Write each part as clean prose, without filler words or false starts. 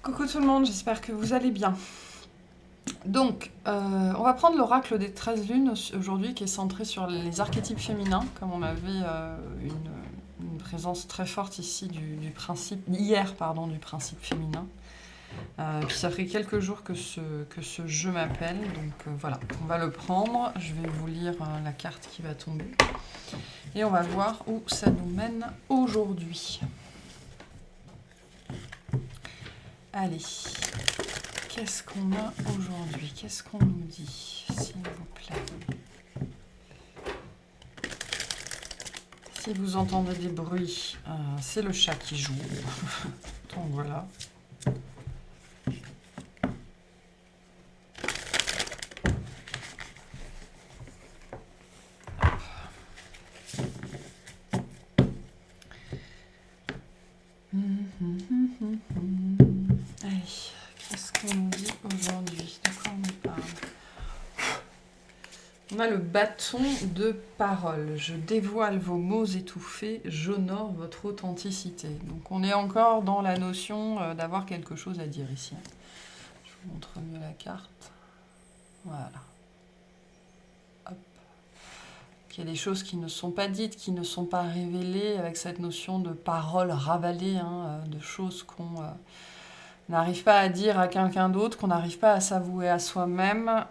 Coucou tout le monde, j'espère que vous allez bien. Donc, on va prendre l'oracle des 13 lunes aujourd'hui qui est centré sur les archétypes féminins, comme on avait une présence très forte ici du principe, hier, pardon, du principe féminin. Puis ça fait quelques jours que ce jeu m'appelle, donc voilà, on va le prendre. Je vais vous lire la carte qui va tomber et on va voir où ça nous mène aujourd'hui. Allez. Qu'est-ce qu'on a aujourd'hui? Qu'est-ce qu'on nous dit, s'il vous plaît? Si vous entendez des bruits, c'est le chat qui joue. Donc voilà. Allez, qu'est-ce qu'on nous dit aujourd'hui? De quoi on parle? On a le bâton de parole. Je dévoile vos mots étouffés, j'honore votre authenticité. Donc on est encore dans la notion d'avoir quelque chose à dire ici. Je vous montre mieux la carte. Voilà. Hop. Il y a des choses qui ne sont pas dites, qui ne sont pas révélées, avec cette notion de parole ravalée, de choses qu'on n'arrive pas à dire à quelqu'un d'autre, qu'on n'arrive pas à s'avouer à soi-même.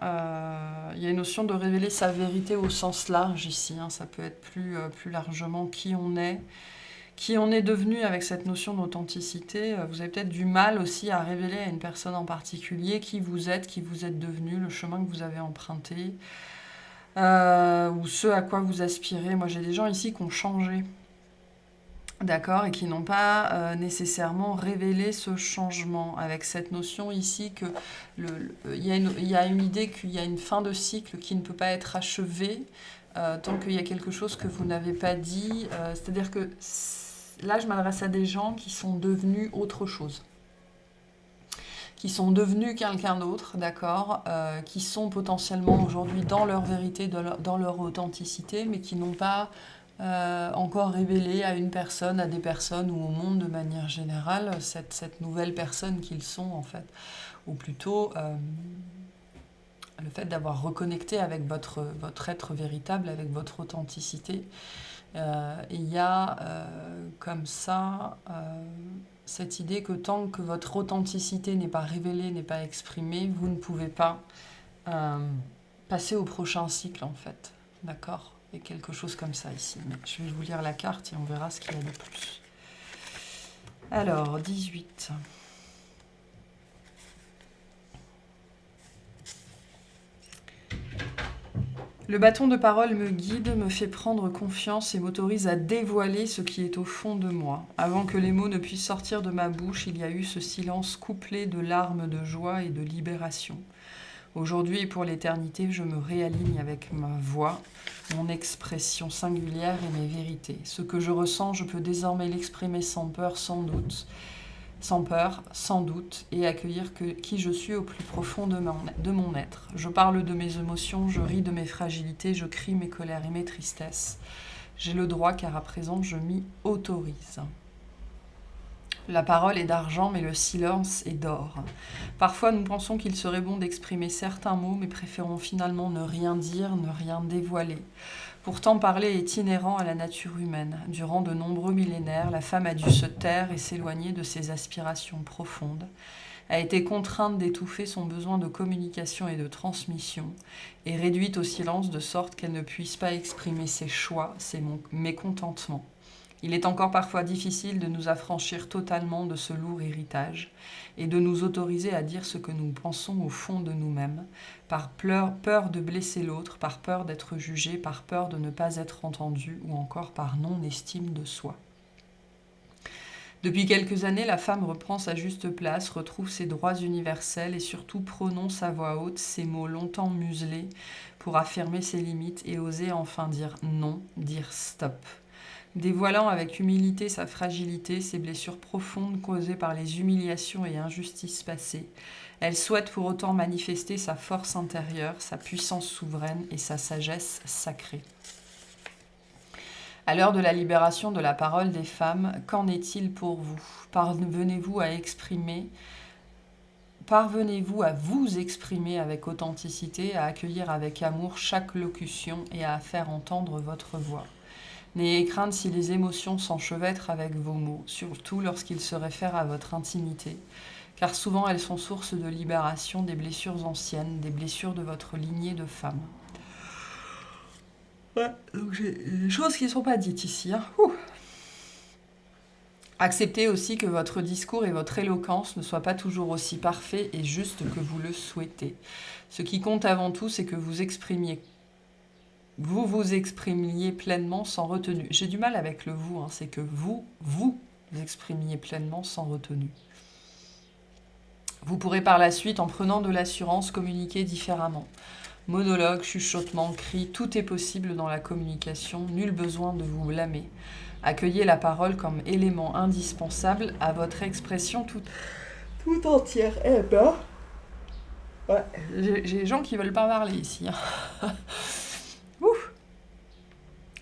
Il y a une notion de révéler sa vérité au sens large ici. Ça peut être plus largement qui on est devenu avec cette notion d'authenticité. Vous avez peut-être du mal aussi à révéler à une personne en particulier qui vous êtes devenu, le chemin que vous avez emprunté, ou ce à quoi vous aspirez. Moi, j'ai des gens ici qui ont changé. D'accord, et qui n'ont pas nécessairement révélé ce changement, avec cette notion ici que il y a une idée qu'il y a une fin de cycle qui ne peut pas être achevée tant qu'il y a quelque chose que vous n'avez pas dit. C'est-à-dire que là, je m'adresse à des gens qui sont devenus autre chose, qui sont devenus quelqu'un d'autre, d'accord, qui sont potentiellement aujourd'hui dans leur vérité, dans leur authenticité, mais qui n'ont pas encore révélé à une personne, à des personnes ou au monde de manière générale, cette nouvelle personne qu'ils sont en fait. Ou plutôt le fait d'avoir reconnecté avec votre être véritable, avec votre authenticité. Il y a comme ça cette idée que tant que votre authenticité n'est pas révélée, n'est pas exprimée, vous ne pouvez pas passer au prochain cycle en fait. D'accord? Il y a quelque chose comme ça ici. Mais je vais vous lire la carte et on verra ce qu'il y a de plus. Alors, 18. Le bâton de parole me guide, me fait prendre confiance et m'autorise à dévoiler ce qui est au fond de moi. Avant que les mots ne puissent sortir de ma bouche, il y a eu ce silence couplé de larmes de joie et de libération. Aujourd'hui et pour l'éternité, je me réaligne avec ma voix, mon expression singulière et mes vérités. Ce que je ressens, je peux désormais l'exprimer sans peur, sans doute, et accueillir qui je suis au plus profond de mon être. Je parle de mes émotions, je ris de mes fragilités, je crie mes colères et mes tristesses. J'ai le droit car à présent je m'y autorise. La parole est d'argent, mais le silence est d'or. Parfois, nous pensons qu'il serait bon d'exprimer certains mots, mais préférons finalement ne rien dire, ne rien dévoiler. Pourtant, parler est inhérent à la nature humaine. Durant de nombreux millénaires, la femme a dû se taire et s'éloigner de ses aspirations profondes, a été contrainte d'étouffer son besoin de communication et de transmission, et réduite au silence de sorte qu'elle ne puisse pas exprimer ses choix, ses mécontentements. Il est encore parfois difficile de nous affranchir totalement de ce lourd héritage et de nous autoriser à dire ce que nous pensons au fond de nous-mêmes, par peur de blesser l'autre, par peur d'être jugé, par peur de ne pas être entendu ou encore par non-estime de soi. Depuis quelques années, la femme reprend sa juste place, retrouve ses droits universels et surtout prononce à voix haute ces mots longtemps muselés pour affirmer ses limites et oser enfin dire non, dire stop. Dévoilant avec humilité sa fragilité, ses blessures profondes causées par les humiliations et injustices passées, elle souhaite pour autant manifester sa force intérieure, sa puissance souveraine et sa sagesse sacrée. À l'heure de la libération de la parole des femmes, qu'en est-il pour vous? Parvenez-vous à exprimer Parvenez-vous à vous exprimer avec authenticité, à accueillir avec amour chaque locution et à faire entendre votre voix. N'ayez crainte si les émotions s'enchevêtrent avec vos mots, surtout lorsqu'ils se réfèrent à votre intimité, car souvent elles sont source de libération des blessures anciennes, des blessures de votre lignée de femmes. Ouais, donc j'ai des choses qui ne sont pas dites ici. Hein. Acceptez aussi que votre discours et votre éloquence ne soient pas toujours aussi parfaits et justes que vous le souhaitez. Ce qui compte avant tout, c'est que vous vous exprimiez pleinement sans retenue. J'ai du mal avec le vous, hein, c'est que vous exprimiez pleinement sans retenue. Vous pourrez par la suite, en prenant de l'assurance, communiquer différemment. Monologue, chuchotement, cri, tout est possible dans la communication, nul besoin de vous blâmer. Accueillez la parole comme élément indispensable à votre expression tout entière. Eh ben, ouais, j'ai des gens qui veulent pas parler ici. Hein. Ouf.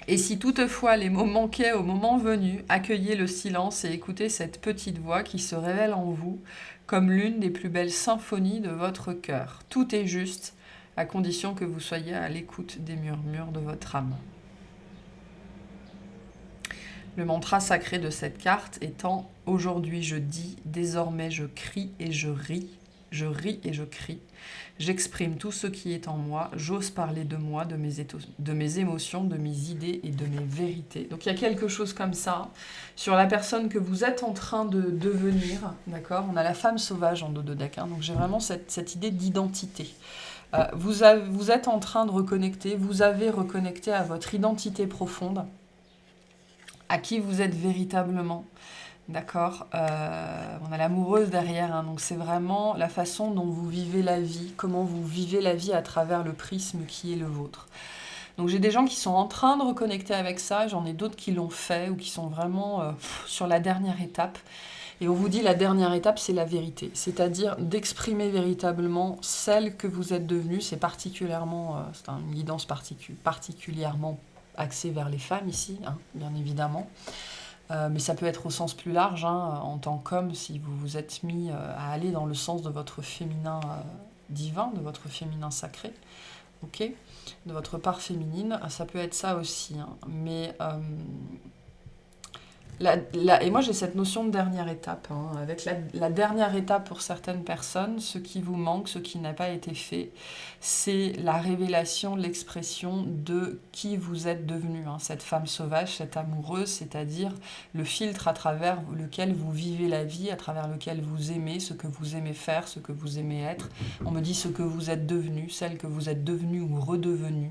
Et si toutefois les mots manquaient au moment venu, accueillez le silence et écoutez cette petite voix qui se révèle en vous comme l'une des plus belles symphonies de votre cœur. Tout est juste, à condition que vous soyez à l'écoute des murmures de votre âme. Le mantra sacré de cette carte étant « Aujourd'hui je dis, désormais je crie et je ris et je crie. J'exprime tout ce qui est en moi, j'ose parler de moi, de mes émotions, de mes idées et de mes vérités. » Donc il y a quelque chose comme ça sur la personne que vous êtes en train de devenir, d'accord ? On a la femme sauvage en dos de deck, hein, donc j'ai vraiment cette idée d'identité. Vous êtes en train de reconnecter, vous avez reconnecté à votre identité profonde, à qui vous êtes véritablement, d'accord ? On a l'amoureuse derrière, hein, donc c'est vraiment la façon dont vous vivez la vie, comment vous vivez la vie à travers le prisme qui est le vôtre. Donc j'ai des gens qui sont en train de reconnecter avec ça, j'en ai d'autres qui l'ont fait ou qui sont vraiment sur la dernière étape. Et on vous dit la dernière étape, c'est la vérité, c'est-à-dire d'exprimer véritablement celle que vous êtes devenue. C'est particulièrement, c'est une guidance particulièrement axée vers les femmes ici, hein, bien évidemment. Mais ça peut être au sens plus large, hein, en tant qu'homme, si vous vous êtes mis à aller dans le sens de votre féminin divin, de votre féminin sacré, ok, de votre part féminine, ça peut être ça aussi. Hein, mais et moi j'ai cette notion de dernière étape, hein, avec la dernière étape pour certaines personnes, ce qui vous manque, ce qui n'a pas été fait, c'est la révélation, l'expression de qui vous êtes devenu, hein, cette femme sauvage, cette amoureuse, c'est-à-dire le filtre à travers lequel vous vivez la vie, à travers lequel vous aimez, ce que vous aimez faire, ce que vous aimez être. On me dit ce que vous êtes devenu, celle que vous êtes devenue ou redevenue.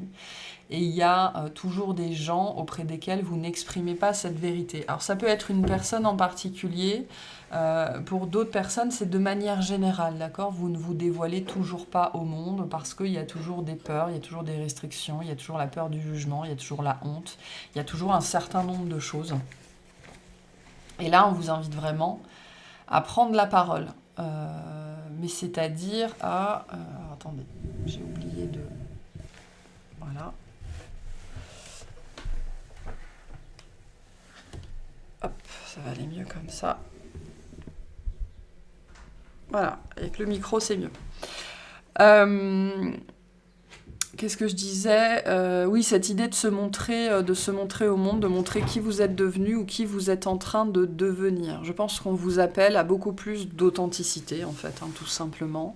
Et il y a toujours des gens auprès desquels vous n'exprimez pas cette vérité. Alors ça peut être une personne en particulier, pour d'autres personnes c'est de manière générale, d'accord ? Vous ne vous dévoilez toujours pas au monde parce qu'il y a toujours des peurs, il y a toujours des restrictions, il y a toujours la peur du jugement, il y a toujours la honte, il y a toujours un certain nombre de choses. Et là on vous invite vraiment à prendre la parole, mais c'est-à-dire à... attendez, j'ai oublié de... Voilà. Hop, ça va aller mieux comme ça. Voilà, avec le micro, c'est mieux. Qu'est-ce que je disais ? Oui, cette idée de se montrer au monde, de montrer qui vous êtes devenu ou qui vous êtes en train de devenir. Je pense qu'on vous appelle à beaucoup plus d'authenticité, en fait, hein, tout simplement.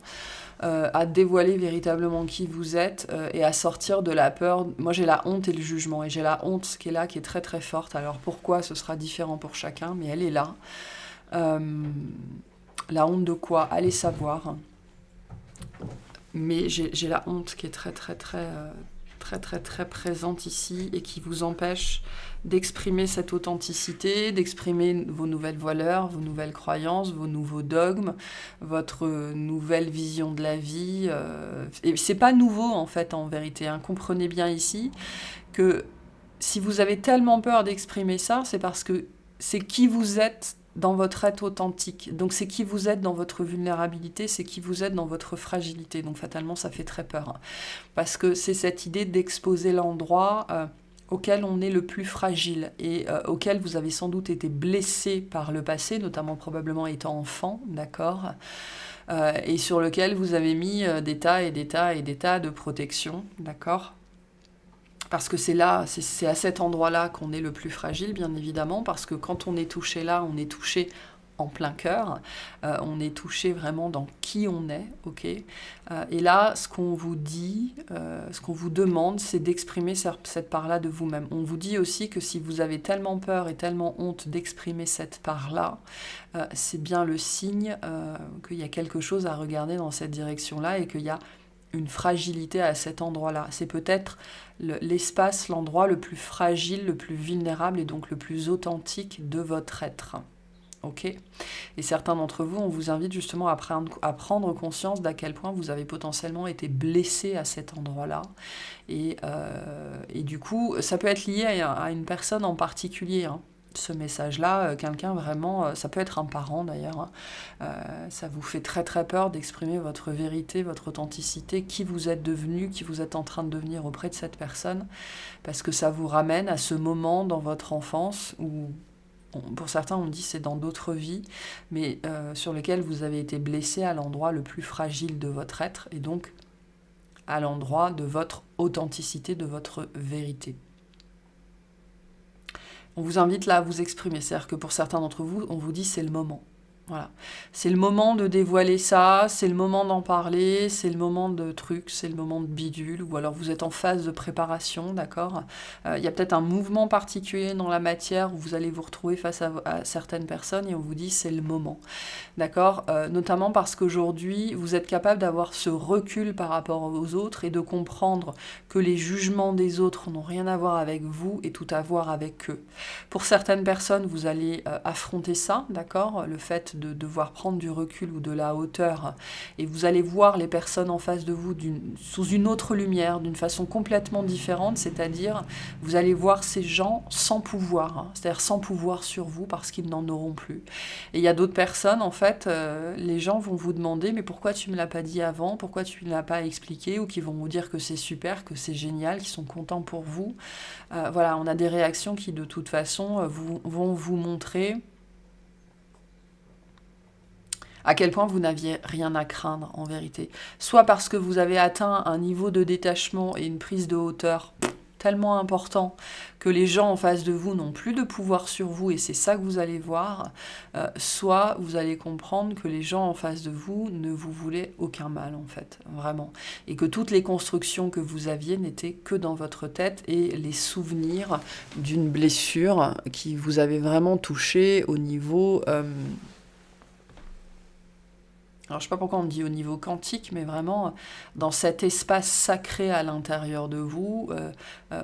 À dévoiler véritablement qui vous êtes et à sortir de la peur. Moi, j'ai la honte et le jugement. Et j'ai la honte qui est là, qui est très très forte. Alors pourquoi ? Ce sera différent pour chacun, mais elle est là. La honte de quoi ? Allez savoir. Mais j'ai la honte qui est très très très très présente ici et qui vous empêche d'exprimer cette authenticité, d'exprimer vos nouvelles valeurs, vos nouvelles croyances, vos nouveaux dogmes, votre nouvelle vision de la vie. Et c'est pas nouveau en fait en vérité, hein. Comprenez bien ici que si vous avez tellement peur d'exprimer ça, c'est parce que c'est qui vous êtes dans votre être authentique. Donc c'est qui vous êtes dans votre vulnérabilité, c'est qui vous êtes dans votre fragilité. Donc fatalement, ça fait très peur. Hein. Parce que c'est cette idée d'exposer l'endroit auquel on est le plus fragile et auquel vous avez sans doute été blessé par le passé, notamment probablement étant enfant, d'accord ? et sur lequel vous avez mis des tas et des tas et des tas de protections, d'accord ? Parce que c'est là, c'est à cet endroit-là qu'on est le plus fragile, bien évidemment, parce que quand on est touché là, on est touché en plein cœur, on est touché vraiment dans qui on est, ok ? Et là, ce qu'on vous dit, ce qu'on vous demande, c'est d'exprimer cette part-là de vous-même. On vous dit aussi que si vous avez tellement peur et tellement honte d'exprimer cette part-là, c'est bien le signe qu'il y a quelque chose à regarder dans cette direction-là et qu'il y a une fragilité à cet endroit-là. C'est peut-être l'espace, l'endroit le plus fragile, le plus vulnérable et donc le plus authentique de votre être. Ok ? Et certains d'entre vous, on vous invite justement à prendre conscience d'à quel point vous avez potentiellement été blessé à cet endroit-là. Et du coup, ça peut être lié à une personne en particulier, hein. Ce message-là, quelqu'un vraiment, ça peut être un parent d'ailleurs, hein. Ça vous fait très très peur d'exprimer votre vérité, votre authenticité, qui vous êtes devenu, qui vous êtes en train de devenir auprès de cette personne, parce que ça vous ramène à ce moment dans votre enfance où, pour certains on dit c'est dans d'autres vies, mais sur lequel vous avez été blessé à l'endroit le plus fragile de votre être, et donc à l'endroit de votre authenticité, de votre vérité. On vous invite là à vous exprimer, c'est-à-dire que pour certains d'entre vous, on vous dit c'est le moment. Voilà. C'est le moment de dévoiler ça, c'est le moment d'en parler, c'est le moment de truc, c'est le moment de bidule, ou alors vous êtes en phase de préparation, d'accord ? Il y a peut-être un mouvement particulier dans la matière où vous allez vous retrouver face à certaines personnes et on vous dit c'est le moment, d'accord ? Notamment parce qu'aujourd'hui, vous êtes capable d'avoir ce recul par rapport aux autres et de comprendre que les jugements des autres n'ont rien à voir avec vous et tout à voir avec eux. Pour certaines personnes, vous allez affronter ça, d'accord ? Le fait de devoir prendre du recul ou de la hauteur, et vous allez voir les personnes en face de vous sous une autre lumière, d'une façon complètement différente, c'est-à-dire vous allez voir ces gens sans pouvoir, hein, c'est-à-dire sans pouvoir sur vous parce qu'ils n'en auront plus. Et il y a d'autres personnes, en fait, les gens vont vous demander mais pourquoi tu ne me l'as pas dit avant, pourquoi tu ne l'as pas expliqué, ou qui vont vous dire que c'est super, que c'est génial, qu'ils sont contents pour vous. Voilà, on a des réactions qui de toute façon vont vous montrer à quel point vous n'aviez rien à craindre en vérité. Soit parce que vous avez atteint un niveau de détachement et une prise de hauteur tellement important que les gens en face de vous n'ont plus de pouvoir sur vous et c'est ça que vous allez voir, soit vous allez comprendre que les gens en face de vous ne vous voulaient aucun mal en fait, vraiment. Et que toutes les constructions que vous aviez n'étaient que dans votre tête et les souvenirs d'une blessure qui vous avait vraiment touché au niveau... Alors, je ne sais pas pourquoi on dit au niveau quantique, mais vraiment dans cet espace sacré à l'intérieur de vous,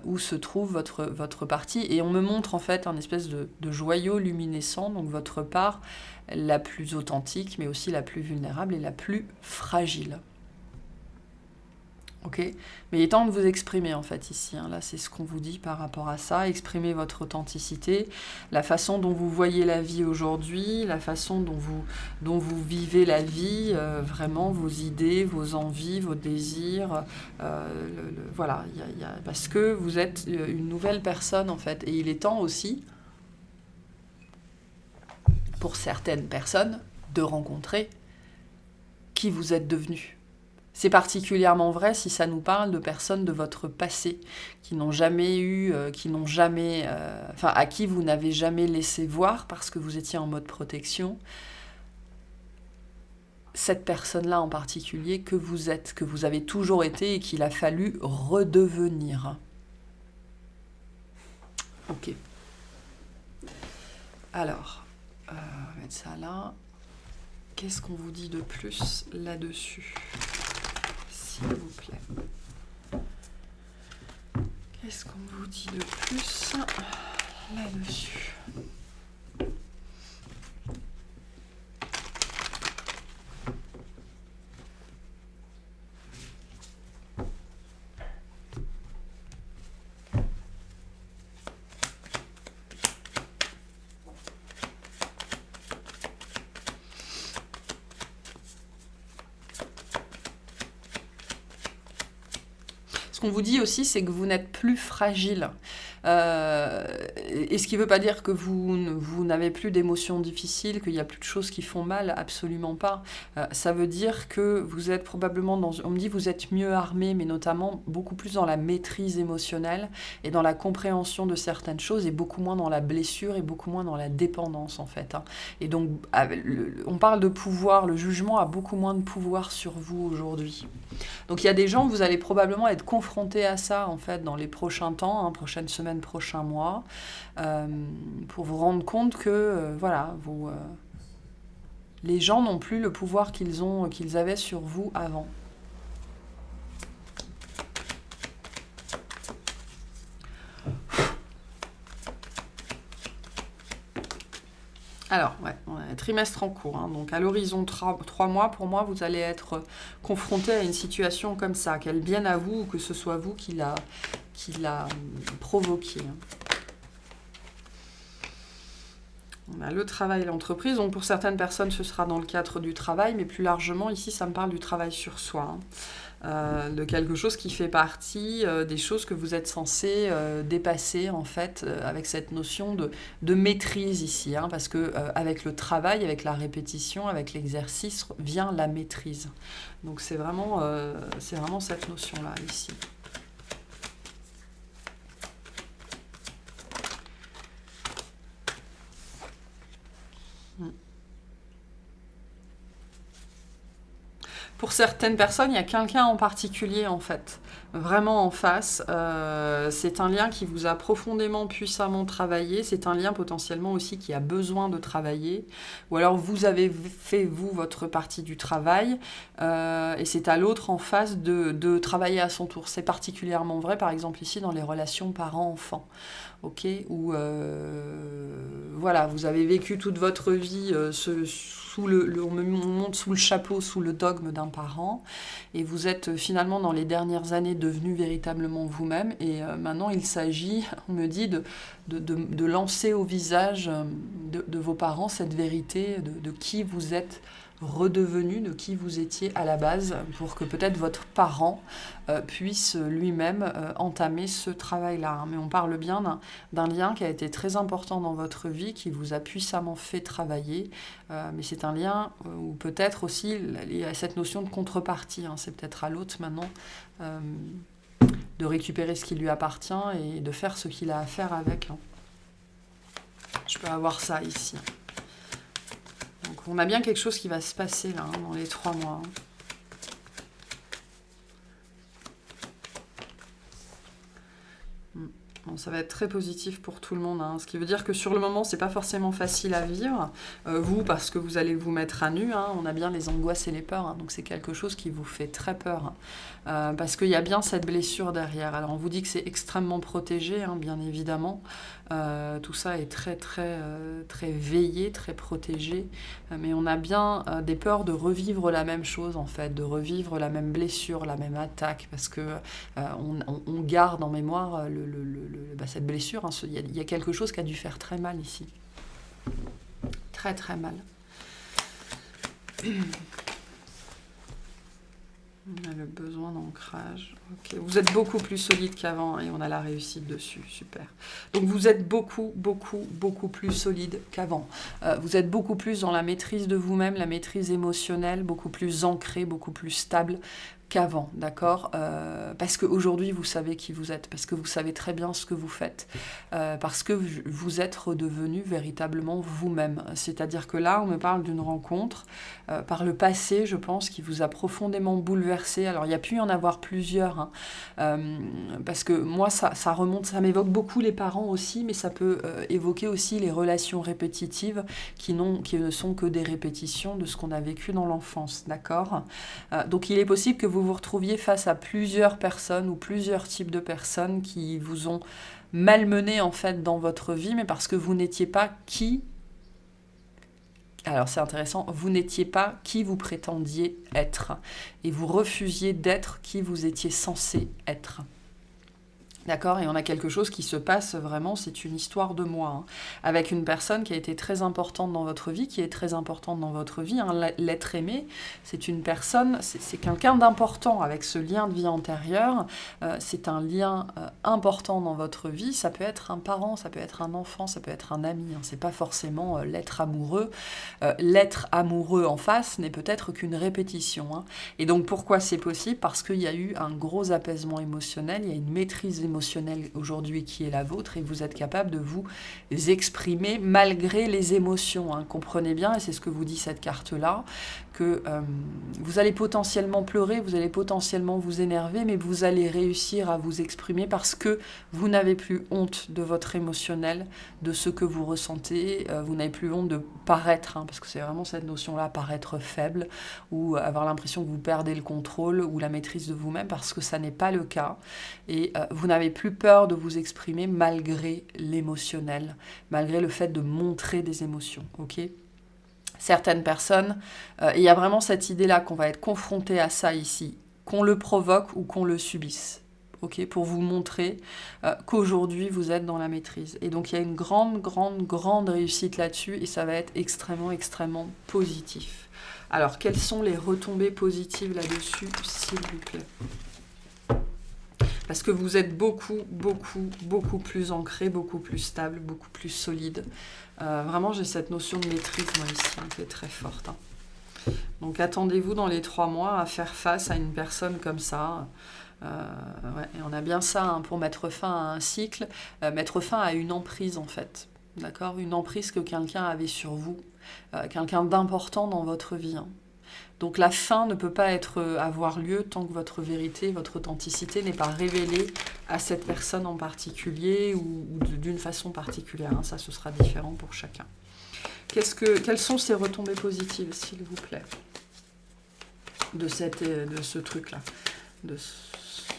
où se trouve votre partie. Et on me montre en fait un espèce de joyau luminescent, donc votre part la plus authentique, mais aussi la plus vulnérable et la plus fragile. Ok, mais il est temps de vous exprimer en fait ici, hein. Là c'est ce qu'on vous dit par rapport à ça, exprimer votre authenticité, la façon dont vous voyez la vie aujourd'hui, la façon dont vous vivez la vie, vraiment vos idées, vos envies, vos désirs, voilà, parce que vous êtes une nouvelle personne en fait, et il est temps aussi, pour certaines personnes, de rencontrer qui vous êtes devenu. C'est particulièrement vrai si ça nous parle de personnes de votre passé qui n'ont jamais eu, à qui vous n'avez jamais laissé voir parce que vous étiez en mode protection. Cette personne-là en particulier que vous êtes, que vous avez toujours été et qu'il a fallu redevenir. Ok. Alors, on va mettre ça là. Qu'est-ce qu'on vous dit de plus là-dessus ? S'il vous plaît. Qu'est-ce qu'on vous dit de plus là-dessus ? Ce qu'on vous dit aussi, c'est que vous n'êtes plus fragile. Et ce qui ne veut pas dire que vous n'avez plus d'émotions difficiles, qu'il n'y a plus de choses qui font mal, absolument pas. Ça veut dire que vous êtes probablement dans... On me dit que vous êtes mieux armé, mais notamment beaucoup plus dans la maîtrise émotionnelle et dans la compréhension de certaines choses et beaucoup moins dans la blessure et beaucoup moins dans la dépendance en fait. Et donc on parle de pouvoir, le jugement a beaucoup moins de pouvoir sur vous aujourd'hui. Donc il y a des gens, vous allez probablement être confrontés à ça en fait dans les prochains temps, prochaines semaines, prochains mois, pour vous rendre compte que voilà, les gens n'ont plus le pouvoir qu'ils avaient sur vous avant. Alors, trimestre en cours, donc à l'horizon 3 mois, pour moi, vous allez être confronté à une situation comme ça, qu'elle vienne à vous ou que ce soit vous qui l'a provoqué. On a le travail et l'entreprise, donc pour certaines personnes, ce sera dans le cadre du travail, mais plus largement, ici, ça me parle du travail sur soi. De quelque chose qui fait partie des choses que vous êtes censé dépasser en fait avec cette notion de maîtrise ici, parce que avec le travail, avec la répétition, avec l'exercice vient la maîtrise. Donc c'est vraiment cette notion-là ici. Pour certaines personnes, il y a quelqu'un en particulier, en fait, vraiment en face. C'est un lien qui vous a profondément, puissamment travaillé. C'est un lien potentiellement aussi qui a besoin de travailler. Ou alors, vous avez fait, vous, votre partie du travail. Et c'est à l'autre en face de travailler à son tour. C'est particulièrement vrai, par exemple, ici, dans les relations parents-enfants. Où voilà, vous avez vécu toute votre vie on monte sous le chapeau, sous le dogme d'un parent, et vous êtes finalement dans les dernières années devenu véritablement vous-même, et maintenant il s'agit, on me dit, de lancer au visage de vos parents cette vérité de qui vous êtes redevenu, de qui vous étiez à la base, pour que peut-être votre parent puisse lui-même entamer ce travail-là. Mais on parle bien d'un lien qui a été très important dans votre vie, qui vous a puissamment fait travailler, mais c'est un lien où peut-être aussi il y a cette notion de contrepartie, c'est peut-être à l'autre maintenant de récupérer ce qui lui appartient et de faire ce qu'il a à faire avec. Je peux avoir ça ici. Donc on a bien quelque chose qui va se passer là, dans les 3 mois. Bon, ça va être très positif pour tout le monde, ce qui veut dire que sur le moment, c'est pas forcément facile à vivre. Vous, parce que vous allez vous mettre à nu, on a bien les angoisses et les peurs, donc c'est quelque chose qui vous fait très peur. Parce qu'il y a bien cette blessure derrière. Alors on vous dit que c'est extrêmement protégé, bien évidemment. Tout ça est très, très, très veillé, très protégé. Mais on a bien des peurs de revivre la même chose, en fait, de revivre la même blessure, la même attaque, parce que on garde en mémoire cette blessure. Il y a quelque chose qui a dû faire très mal ici. Très, très mal. On a le besoin d'ancrage. Okay. Vous êtes beaucoup plus solide qu'avant et on a la réussite dessus. Super. Donc vous êtes beaucoup, beaucoup, beaucoup plus solide qu'avant. Vous êtes beaucoup plus dans la maîtrise de vous-même, la maîtrise émotionnelle, beaucoup plus ancré, beaucoup plus stable qu'avant, d'accord, parce qu'aujourd'hui vous savez qui vous êtes, parce que vous savez très bien ce que vous faites, parce que vous êtes redevenu véritablement vous-même. C'est-à-dire que là, on me parle d'une rencontre par le passé, je pense, qui vous a profondément bouleversé. Alors, il y a pu y en avoir plusieurs, parce que moi, ça remonte, ça m'évoque beaucoup les parents aussi, mais ça peut évoquer aussi les relations répétitives qui ne sont que des répétitions de ce qu'on a vécu dans l'enfance, d'accord ? Donc, il est possible que vous vous retrouviez face à plusieurs personnes ou plusieurs types de personnes qui vous ont malmené en fait dans votre vie, mais parce que vous n'étiez pas qui... Alors c'est intéressant, vous n'étiez pas qui vous prétendiez être et vous refusiez d'être qui vous étiez censé être. D'accord? Et on a quelque chose qui se passe vraiment, c'est une histoire de moi, hein, avec une personne qui a été très importante dans votre vie, qui est très importante dans votre vie. Hein. L'être aimé, c'est une personne, c'est quelqu'un d'important avec ce lien de vie antérieure. C'est un lien important dans votre vie. Ça peut être un parent, ça peut être un enfant, ça peut être un ami. Hein. C'est pas forcément l'être amoureux. L'être amoureux en face n'est peut-être qu'une répétition. Hein. Et donc pourquoi c'est possible? Parce qu'il y a eu un gros apaisement émotionnel, il y a une maîtrise émotionnelle aujourd'hui qui est la vôtre et vous êtes capable de vous exprimer malgré les émotions. Hein. Comprenez bien, et c'est ce que vous dit cette carte-là, que vous allez potentiellement pleurer, vous allez potentiellement vous énerver, mais vous allez réussir à vous exprimer parce que vous n'avez plus honte de votre émotionnel, de ce que vous ressentez, vous n'avez plus honte de paraître, hein, parce que c'est vraiment cette notion-là, paraître faible, ou avoir l'impression que vous perdez le contrôle ou la maîtrise de vous-même, parce que ça n'est pas le cas, et vous n'avez plus peur de vous exprimer malgré l'émotionnel, malgré le fait de montrer des émotions, ok ? Certaines personnes, il y a vraiment cette idée-là qu'on va être confronté à ça ici, qu'on le provoque ou qu'on le subisse, ok, pour vous montrer qu'aujourd'hui vous êtes dans la maîtrise. Et donc il y a une grande réussite là-dessus et ça va être extrêmement positif. Alors, quelles sont les retombées positives là-dessus, s'il vous plaît ? Parce que vous êtes beaucoup plus ancré, beaucoup plus stable, beaucoup plus solide. Vraiment, j'ai cette notion de maîtrise, moi, ici, hein, qui est très forte. Hein. Donc, attendez-vous dans les 3 mois à faire face à une personne comme ça. Ouais, et on a bien ça, hein, pour mettre fin à un cycle, mettre fin à une emprise, en fait. D'accord ? Une emprise que quelqu'un avait sur vous, quelqu'un d'important dans votre vie. Hein. Donc la fin ne peut pas avoir lieu tant que votre vérité, votre authenticité n'est pas révélée à cette personne en particulier ou d'une façon particulière. Hein. Ça, ce sera différent pour chacun. Quelles sont ces retombées positives, s'il vous plaît, de ce truc-là, de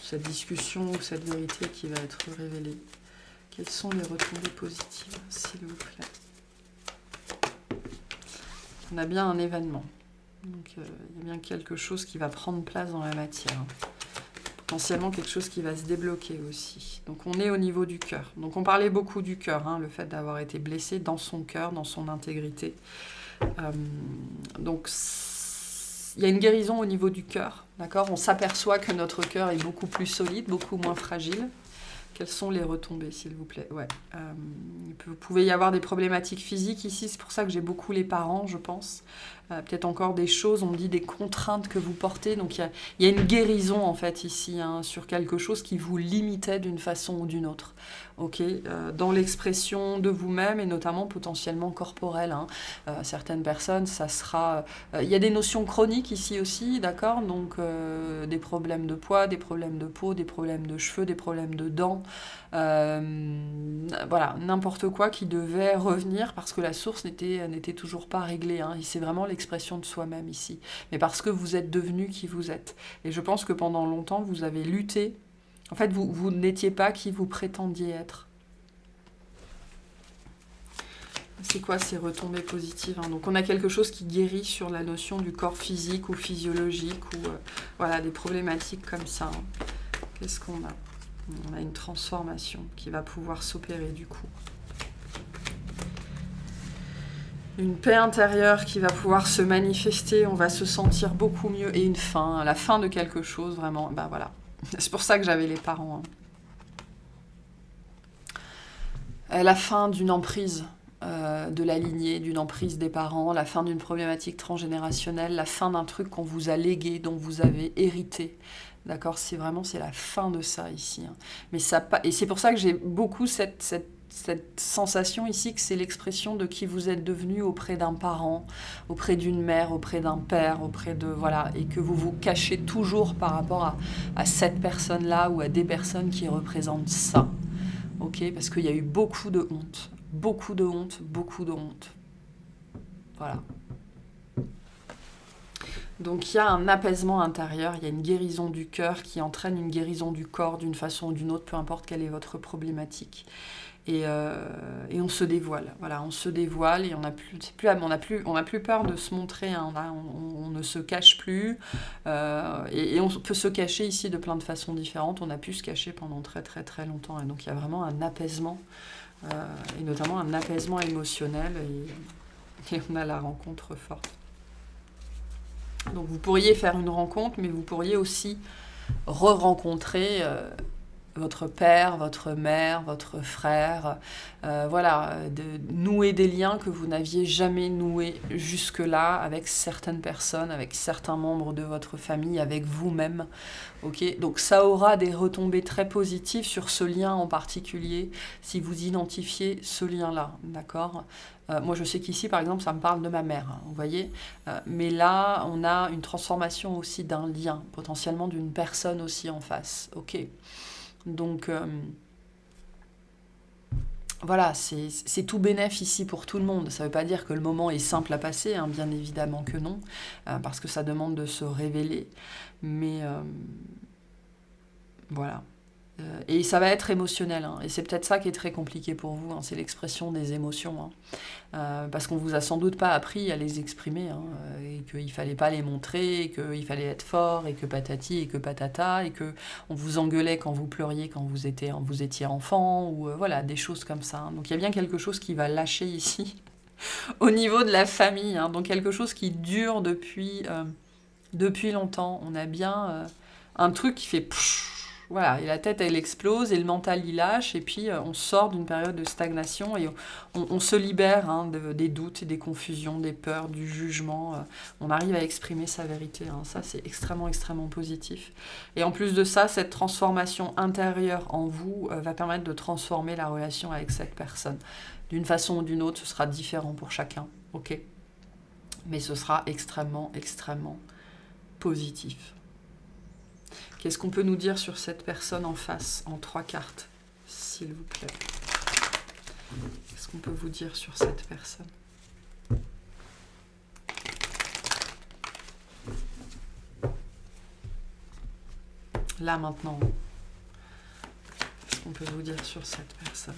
cette discussion ou cette vérité qui va être révélée? Quelles sont les retombées positives, s'il vous plaît? On a bien un événement. Donc, il y a bien quelque chose qui va prendre place dans la matière. Potentiellement quelque chose qui va se débloquer aussi. Donc, on est au niveau du cœur. Donc, on parlait beaucoup du cœur, hein, le fait d'avoir été blessé dans son cœur, dans son intégrité. Donc, il y a une guérison au niveau du cœur, d'accord ? On s'aperçoit que notre cœur est beaucoup plus solide, beaucoup moins fragile. Quelles sont les retombées, s'il vous plaît? Ouais. Vous pouvez y avoir des problématiques physiques ici, c'est pour ça que j'ai beaucoup les parents, je pense. Peut-être encore des choses, on me dit des contraintes que vous portez. Donc il y a une guérison, en fait, ici, hein, sur quelque chose qui vous limitait d'une façon ou d'une autre. Ok, dans l'expression de vous-même et notamment potentiellement corporelle. Hein. Certaines personnes, ça sera... Il y a des notions chroniques ici aussi, d'accord ? Donc des problèmes de poids, des problèmes de peau, des problèmes de cheveux, des problèmes de dents. Voilà, n'importe quoi qui devait revenir parce que la source n'était toujours pas réglée. Hein. C'est vraiment l'expression de soi-même ici. Mais parce que vous êtes devenu qui vous êtes. Et je pense que pendant longtemps, vous avez lutté. En fait, vous n'étiez pas qui vous prétendiez être. C'est quoi ces retombées positives, hein ? Donc on a quelque chose qui guérit sur la notion du corps physique ou physiologique ou voilà, des problématiques comme ça. Hein. Qu'est-ce qu'on a ? On a une transformation qui va pouvoir s'opérer du coup. Une paix intérieure qui va pouvoir se manifester, on va se sentir beaucoup mieux. Et une fin, la fin de quelque chose, vraiment, ben voilà. C'est pour ça que j'avais les parents. Hein. La fin d'une emprise de la lignée, d'une emprise des parents, la fin d'une problématique transgénérationnelle, la fin d'un truc qu'on vous a légué, dont vous avez hérité. D'accord ? C'est la fin de ça ici. Hein. Mais et c'est pour ça que j'ai beaucoup cette sensation ici que c'est l'expression de qui vous êtes devenu auprès d'un parent, auprès d'une mère, auprès d'un père, auprès de... Voilà, et que vous vous cachez toujours par rapport à cette personne-là ou à des personnes qui représentent ça. Ok ? Parce qu'il y a eu beaucoup de honte. Beaucoup de honte. Voilà. Donc il y a un apaisement intérieur, il y a une guérison du cœur qui entraîne une guérison du corps d'une façon ou d'une autre, peu importe quelle est votre problématique. et on se dévoile. Voilà, on se dévoile et on n'a plus peur de se montrer. Hein, on ne se cache plus. Et on peut se cacher ici de plein de façons différentes. On a pu se cacher pendant très très très longtemps. Et donc il y a vraiment un apaisement, et notamment un apaisement émotionnel. Et on a la rencontre forte. Donc vous pourriez faire une rencontre, mais vous pourriez aussi re-rencontrer votre père, votre mère, votre frère, voilà, de nouer des liens que vous n'aviez jamais noués jusque-là avec certaines personnes, avec certains membres de votre famille, avec vous-même. Okay, donc ça aura des retombées très positives sur ce lien en particulier, si vous identifiez ce lien-là, d'accord ? Moi, je sais qu'ici, par exemple, ça me parle de ma mère, hein, vous voyez. Mais là, on a une transformation aussi d'un lien, potentiellement d'une personne aussi en face. Ok. Donc, voilà, c'est tout bénef ici pour tout le monde. Ça ne veut pas dire que le moment est simple à passer, hein, bien évidemment que non, parce que ça demande de se révéler. Mais voilà. Et ça va être émotionnel, hein, et c'est peut-être ça qui est très compliqué pour vous, hein, c'est l'expression des émotions, hein, parce qu'on vous a sans doute pas appris à les exprimer, hein, et qu'il fallait pas les montrer, et qu'il fallait être fort, et que patati, et que patata, et que on vous engueulait quand vous pleuriez, quand vous étiez enfant, ou voilà, des choses comme ça. Hein. Donc il y a bien quelque chose qui va lâcher ici, au niveau de la famille, hein, donc quelque chose qui dure depuis longtemps. On a bien un truc qui fait... Voilà, et la tête, elle explose, et le mental, il lâche, et puis on sort d'une période de stagnation, et on se libère, hein, des doutes, des confusions, des peurs, du jugement. On arrive à exprimer sa vérité. Hein. Ça, c'est extrêmement, extrêmement positif. Et en plus de ça, cette transformation intérieure en vous va permettre de transformer la relation avec cette personne. D'une façon ou d'une autre, ce sera différent pour chacun, ok ? Mais ce sera extrêmement, extrêmement positif. Qu'est-ce qu'on peut nous dire sur cette personne en face, en 3 cartes, s'il vous plaît? Qu'est-ce qu'on peut vous dire sur cette personne? Là, maintenant, qu'est-ce qu'on peut vous dire sur cette personne?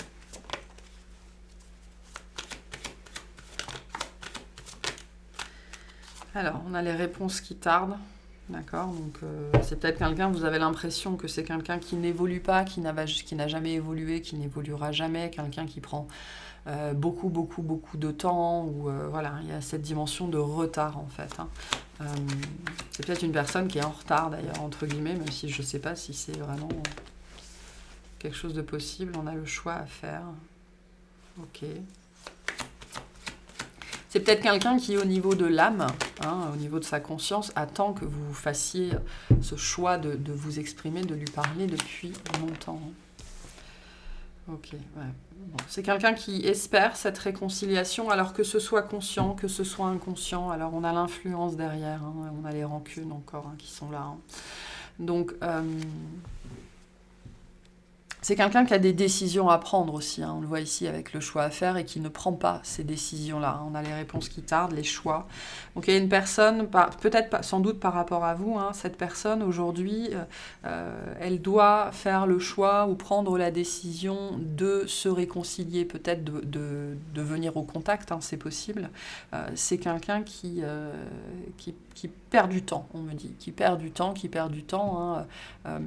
Alors, on a les réponses qui tardent. D'accord, donc c'est peut-être quelqu'un, vous avez l'impression que c'est quelqu'un qui n'évolue pas, qui n'a jamais évolué, qui n'évoluera jamais, quelqu'un qui prend beaucoup de temps, ou voilà, il y a cette dimension de retard en fait. Hein. C'est peut-être une personne qui est en retard d'ailleurs, entre guillemets, même si je ne sais pas si c'est vraiment quelque chose de possible, on a le choix à faire. Ok. C'est peut-être quelqu'un qui, au niveau de l'âme, hein, au niveau de sa conscience, attend que vous fassiez ce choix de vous exprimer, de lui parler depuis longtemps. Ok, ouais. Bon, c'est quelqu'un qui espère cette réconciliation, alors que ce soit conscient, que ce soit inconscient. Alors on a l'influence derrière, hein, on a les rancunes encore hein, qui sont là. Hein. Donc... c'est quelqu'un qui a des décisions à prendre aussi, hein, on le voit ici avec le choix à faire, et qui ne prend pas ces décisions-là. On a les réponses qui tardent, les choix. Donc il y a une personne, peut-être sans doute par rapport à vous, hein, cette personne aujourd'hui, elle doit faire le choix ou prendre la décision de se réconcilier, peut-être de venir au contact, hein, c'est possible. C'est quelqu'un qui perd du temps, on me dit, qui perd du temps. Hein,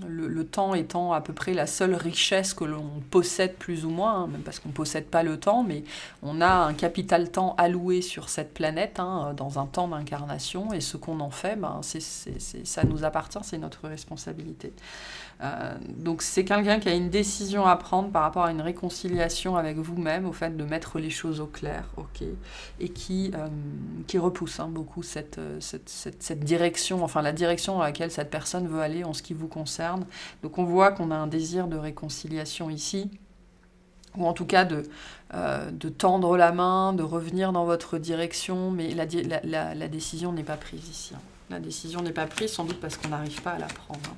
le temps étant à peu près la seule richesse que l'on possède plus ou moins, hein, même parce qu'on ne possède pas le temps, mais on a un capital temps alloué sur cette planète, hein, dans un temps d'incarnation, et ce qu'on en fait, ben, ça nous appartient, c'est notre responsabilité. Donc c'est quelqu'un qui a une décision à prendre par rapport à une réconciliation avec vous-même, au fait de mettre les choses au clair, ok, et qui repousse hein, beaucoup cette direction, enfin la direction dans laquelle cette personne veut aller en ce qui vous concerne. Donc on voit qu'on a un désir de réconciliation ici, ou en tout cas de tendre la main, de revenir dans votre direction, mais la décision n'est pas prise ici. Hein. La décision n'est pas prise, sans doute parce qu'on n'arrive pas à la prendre. Hein.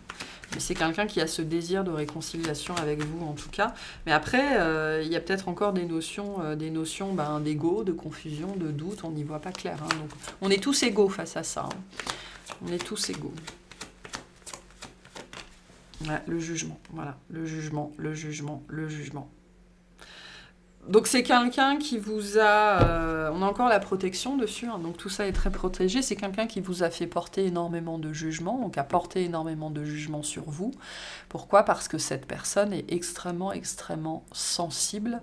Mais c'est quelqu'un qui a ce désir de réconciliation avec vous, en tout cas. Mais après, il y a peut-être encore des notions d'ego, de confusion, de doute, on n'y voit pas clair. Hein. Donc, on est tous égaux face à ça. Hein. On est tous égaux. Ouais, le jugement, voilà. Le jugement, le jugement, le jugement. Donc c'est quelqu'un qui vous a... on a encore la protection dessus, hein, donc tout ça est très protégé. C'est quelqu'un qui vous a fait porter énormément de jugement, donc a porté énormément de jugement sur vous. Pourquoi? Parce que cette personne est extrêmement, extrêmement sensible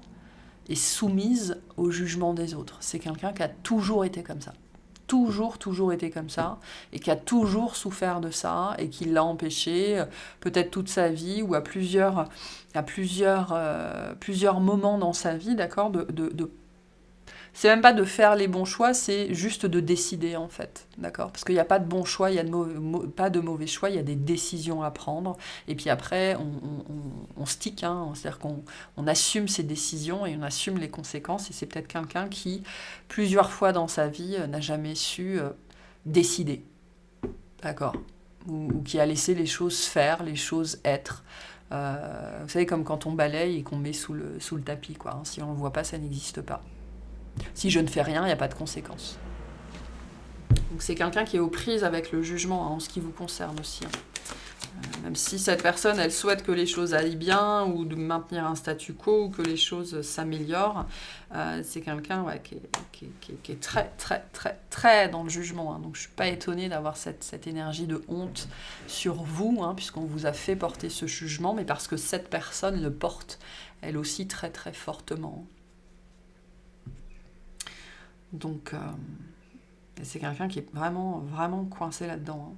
et soumise au jugement des autres. C'est quelqu'un qui a toujours été comme ça. Toujours été comme ça, et qui a toujours souffert de ça, et qui l'a empêché, peut-être toute sa vie, ou à plusieurs moments dans sa vie, d'accord, c'est même pas de faire les bons choix, c'est juste de décider, en fait, d'accord? Parce qu'il n'y a pas de bon choix, il n'y a pas de mauvais choix, il y a des décisions à prendre, et puis après, on stick, hein, c'est-à-dire qu'on assume ses décisions, et on assume les conséquences, et c'est peut-être quelqu'un qui, plusieurs fois dans sa vie, n'a jamais su décider, d'accord? Ou qui a laissé les choses faire, les choses être. Vous savez, comme quand on balaye et qu'on met sous le tapis, quoi, hein. Si on ne le voit pas, ça n'existe pas. Si je ne fais rien, il n'y a pas de conséquences. Donc c'est quelqu'un qui est aux prises avec le jugement, hein, en ce qui vous concerne aussi. Hein. Même si cette personne, elle souhaite que les choses aillent bien, ou de maintenir un statu quo, ou que les choses s'améliorent, c'est quelqu'un qui est très, très, très, très dans le jugement. Hein. Donc je ne suis pas étonnée d'avoir cette énergie de honte sur vous, hein, puisqu'on vous a fait porter ce jugement, mais parce que cette personne le porte, elle aussi, très, très fortement. Donc, c'est quelqu'un qui est vraiment, vraiment coincé là-dedans. Hein.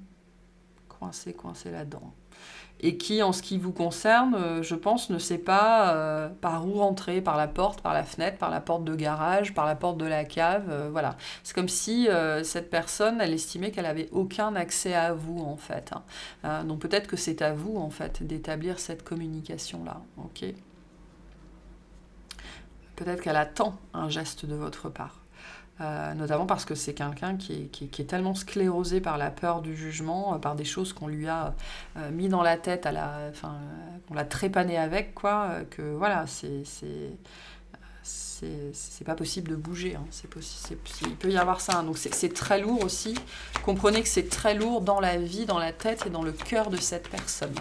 Coincé là-dedans. Et qui, en ce qui vous concerne, je pense, ne sait pas par où rentrer, par la porte, par la fenêtre, par la porte de garage, par la porte de la cave, voilà. C'est comme si cette personne, elle estimait qu'elle avait aucun accès à vous, en fait. Hein. Donc peut-être que c'est à vous, en fait, d'établir cette communication-là, ok? Peut-être qu'elle attend un geste de votre part. Notamment parce que c'est quelqu'un qui est tellement sclérosé par la peur du jugement, par des choses qu'on lui a mis dans la tête, qu'on l'a trépané avec, quoi, que voilà, c'est pas possible de bouger. Hein. Il peut y avoir ça. Hein. Donc c'est très lourd aussi. Comprenez que c'est très lourd dans la vie, dans la tête et dans le cœur de cette personne.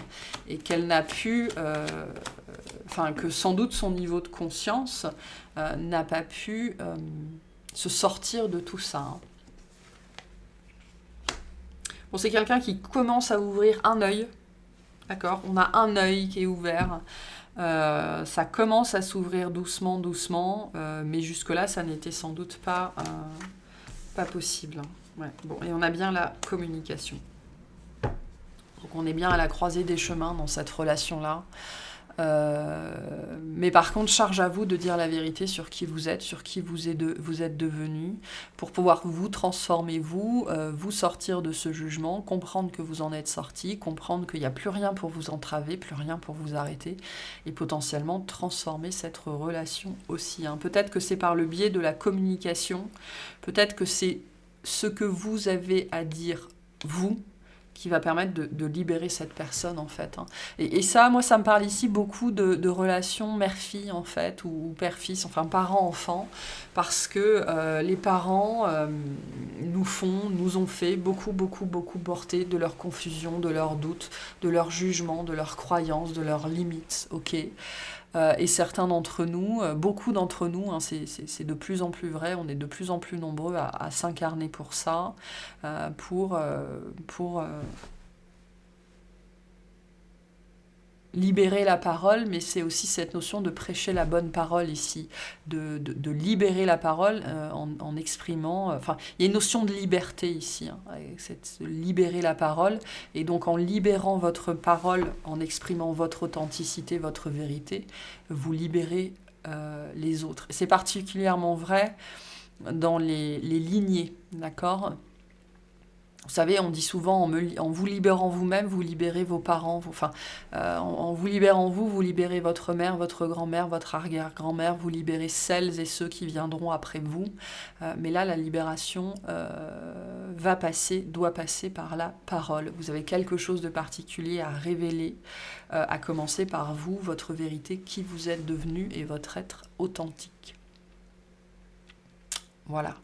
Et qu'elle n'a pu... que sans doute son niveau de conscience n'a pas pu... se sortir de tout ça. Hein. Bon, c'est quelqu'un qui commence à ouvrir un œil, d'accord? On a un œil qui est ouvert. Ça commence à s'ouvrir doucement, doucement, mais jusque-là, ça n'était sans doute pas possible. Hein. Ouais. Bon, et on a bien la communication. Donc on est bien à la croisée des chemins dans cette relation-là. Mais par contre, charge à vous de dire la vérité sur qui vous êtes, sur qui vous êtes devenu, pour pouvoir vous transformer, vous sortir de ce jugement, comprendre que vous en êtes sorti, comprendre qu'il n'y a plus rien pour vous entraver, plus rien pour vous arrêter, et potentiellement transformer cette relation aussi. Hein. Peut-être que c'est par le biais de la communication, peut-être que c'est ce que vous avez à dire, vous, qui va permettre de libérer cette personne, en fait. Hein. Et ça, moi, ça me parle ici beaucoup de relations mère-fille, en fait, ou père-fils, enfin, parent-enfant, parce que les parents nous ont fait beaucoup, beaucoup, beaucoup porter de leur confusion, de leurs doutes, de leurs jugements, de leurs croyances, de leurs limites, ok ? Et certains d'entre nous, beaucoup d'entre nous, hein, c'est de plus en plus vrai, on est de plus en plus nombreux à s'incarner pour ça, pour libérer la parole, mais c'est aussi cette notion de prêcher la bonne parole ici, de libérer la parole en exprimant... Enfin, il y a une notion de liberté ici, hein, libérer la parole, et donc en libérant votre parole, en exprimant votre authenticité, votre vérité, vous libérez les autres. C'est particulièrement vrai dans les lignées, d'accord ? Vous savez, on dit souvent, en vous libérant vous-même, vous libérez vos parents. En vous libérant vous libérez votre mère, votre grand-mère, votre arrière-grand-mère, vous libérez celles et ceux qui viendront après vous. Mais là, la libération doit passer par la parole. Vous avez quelque chose de particulier à révéler, à commencer par vous, votre vérité, qui vous êtes devenu et votre être authentique. Voilà.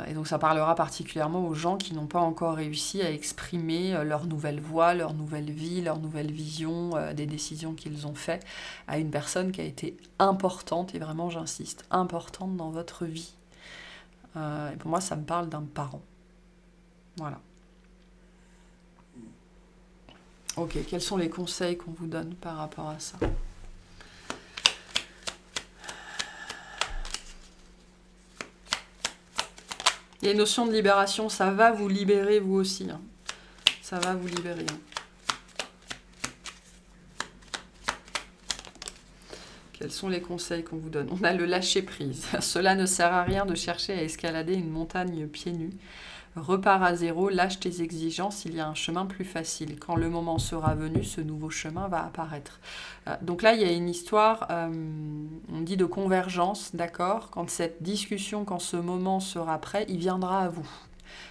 Et donc ça parlera particulièrement aux gens qui n'ont pas encore réussi à exprimer leur nouvelle voix, leur nouvelle vie, leur nouvelle vision des décisions qu'ils ont faites à une personne qui a été importante, et vraiment j'insiste, importante dans votre vie. Et pour moi ça me parle d'un parent. Voilà. Ok, quels sont les conseils qu'on vous donne par rapport à ça ? Il y a une notion de libération, ça va vous libérer vous aussi. Hein. Ça va vous libérer. Hein. Quels sont les conseils qu'on vous donne ? On a le lâcher-prise. Cela ne sert à rien de chercher à escalader une montagne pieds nus. Repars à zéro, lâche tes exigences, il y a un chemin plus facile. Quand le moment sera venu, ce nouveau chemin va apparaître. Donc là, il y a une histoire, on dit de convergence, d'accord ? Quand cette discussion, quand ce moment sera prêt, il viendra à vous.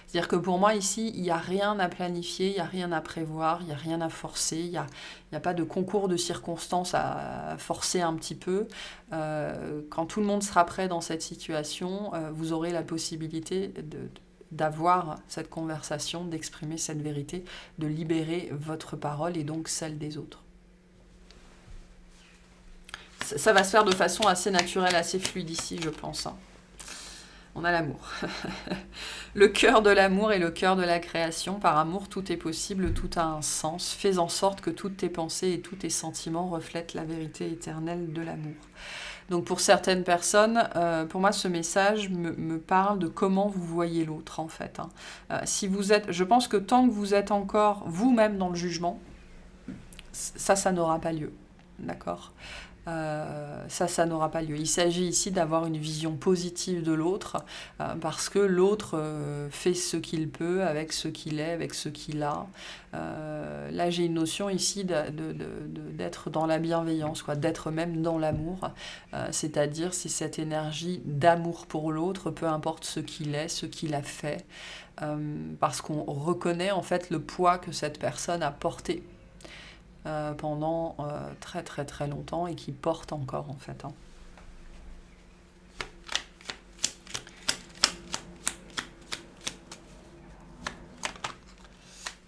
C'est-à-dire que pour moi, ici, il n'y a rien à planifier, il n'y a rien à prévoir, il n'y a rien à forcer, il n'y a pas de concours de circonstances à forcer un petit peu. Quand tout le monde sera prêt dans cette situation, vous aurez la possibilité d'avoir cette conversation, d'exprimer cette vérité, de libérer votre parole et donc celle des autres. Ça va se faire de façon assez naturelle, assez fluide ici, je pense. Hein. On a l'amour. Le cœur de l'amour et le cœur de la création. Par amour, tout est possible, tout a un sens. Fais en sorte que toutes tes pensées et tous tes sentiments reflètent la vérité éternelle de l'amour. Donc pour certaines personnes, pour moi ce message me parle de comment vous voyez l'autre en fait. Hein. Si vous êtes, je pense que tant que vous êtes encore vous-même dans le jugement, ça n'aura pas lieu. D'accord ? Ça n'aura pas lieu. Il s'agit ici d'avoir une vision positive de l'autre, parce que l'autre fait ce qu'il peut, avec ce qu'il est, avec ce qu'il a. Là, j'ai une notion ici d'être dans la bienveillance, quoi, d'être même dans l'amour. C'est-à-dire, c'est cette énergie d'amour pour l'autre, peu importe ce qu'il est, ce qu'il a fait, parce qu'on reconnaît en fait le poids que cette personne a porté pendant très très très longtemps et qui porte encore en fait. Hein.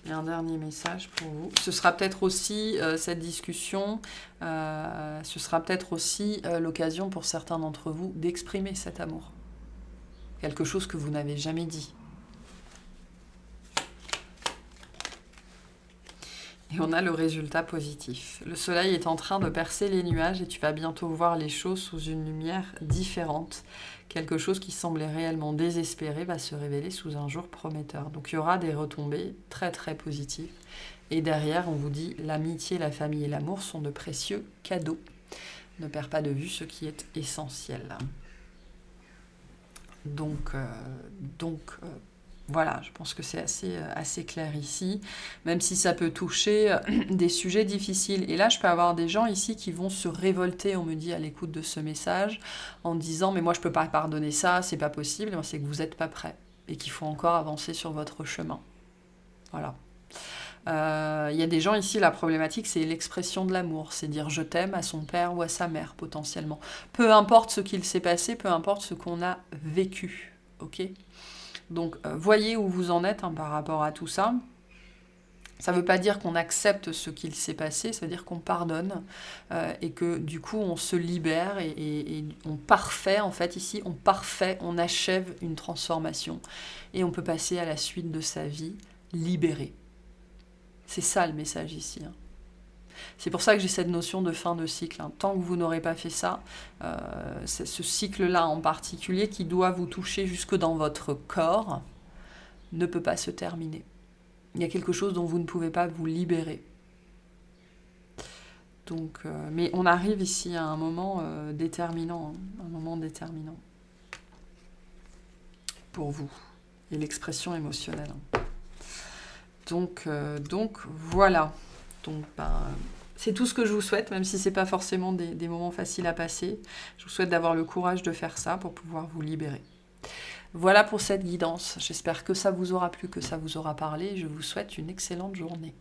Et un dernier message pour vous. Ce sera peut-être aussi cette discussion, ce sera peut-être aussi l'occasion pour certains d'entre vous d'exprimer cet amour. Quelque chose que vous n'avez jamais dit. Et on a le résultat positif. Le soleil est en train de percer les nuages et tu vas bientôt voir les choses sous une lumière différente. Quelque chose qui semblait réellement désespéré va se révéler sous un jour prometteur. Donc il y aura des retombées très très positives. Et derrière, on vous dit, l'amitié, la famille et l'amour sont de précieux cadeaux. Ne perds pas de vue ce qui est essentiel. Donc voilà, je pense que c'est assez clair ici, même si ça peut toucher des sujets difficiles. Et là, je peux avoir des gens ici qui vont se révolter, on me dit, à l'écoute de ce message, en disant « mais moi, je ne peux pas pardonner ça, c'est pas possible », c'est que vous n'êtes pas prêt et qu'il faut encore avancer sur votre chemin. Voilà. Il y a des gens ici, la problématique, c'est l'expression de l'amour, c'est dire « je t'aime » à son père ou à sa mère, potentiellement. Peu importe ce qu'il s'est passé, peu importe ce qu'on a vécu, ok ? Donc, voyez où vous en êtes par rapport à tout ça. Ça ne veut pas dire qu'on accepte ce qu'il s'est passé, ça veut dire qu'on pardonne et que du coup, on se libère et on parfait, en fait, ici, on achève une transformation et on peut passer à la suite de sa vie libéré. C'est ça le message ici. Hein. C'est pour ça que j'ai cette notion de fin de cycle. Hein. Tant que vous n'aurez pas fait ça, c'est ce cycle-là en particulier qui doit vous toucher jusque dans votre corps, ne peut pas se terminer. Il y a quelque chose dont vous ne pouvez pas vous libérer. Donc, mais on arrive ici à un moment déterminant, un moment déterminant pour vous et l'expression émotionnelle. Donc voilà. Donc, c'est tout ce que je vous souhaite, même si ce n'est pas forcément des moments faciles à passer. Je vous souhaite d'avoir le courage de faire ça pour pouvoir vous libérer. Voilà pour cette guidance. J'espère que ça vous aura plu, que ça vous aura parlé. Je vous souhaite une excellente journée.